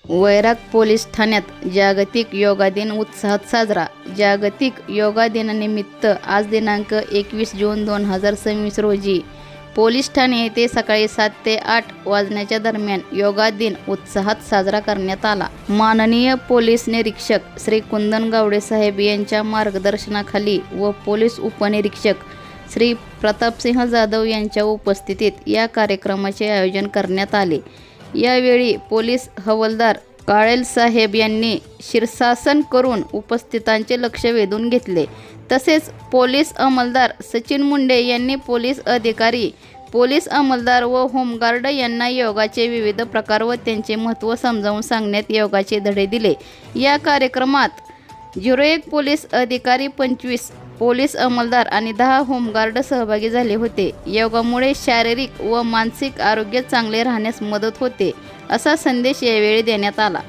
वैराग police ठाण्यात जागतिक योगा दिन उत्साहात साजरा। जागतिक योगा दिनानिमित्त आज दिनांक 21 जून 2026 रोजी पोलीस ठाणे येथे सकाळी 7 ते 8 वाजण्याच्या दरम्यान योगा दिन उत्साहात साजरा करण्यात आला। माननीय पोलीस निरीक्षक श्री कुंदन गावडे साहेब यांच्या मार्गदर्शनाखाली व पोलीस उपनिरीक्षक श्री प्रतापसिंह जाधव यांच्या उपस्थितीत या कार्यक्रमाचे आयोजन करण्यात आले। यावेळी पोलीस हवालदार काळेल साहेब यांनी शीर्षासन करून उपस्थितांचे लक्ष वेधून घेतले। तसेच पोलीस अंमलदार सचिन मुंडे यांनी पोलीस अधिकारी, पोलीस अंमलदार व होमगार्ड यांना योगाचे विविध प्रकार व त्यांचे महत्त्व समजावून सांगण्यात योगाचे धडे दिले। या कार्यक्रमात 01 पोलीस अधिकारी, 25 पोलीस अंमलदार आणि 10 होमगार्ड सहभागी झाले होते। योगामुळे शारीरिक व मानसिक आरोग्य चांगले राहण्यास मदत होते, असा संदेश यावेळी देण्यात आला।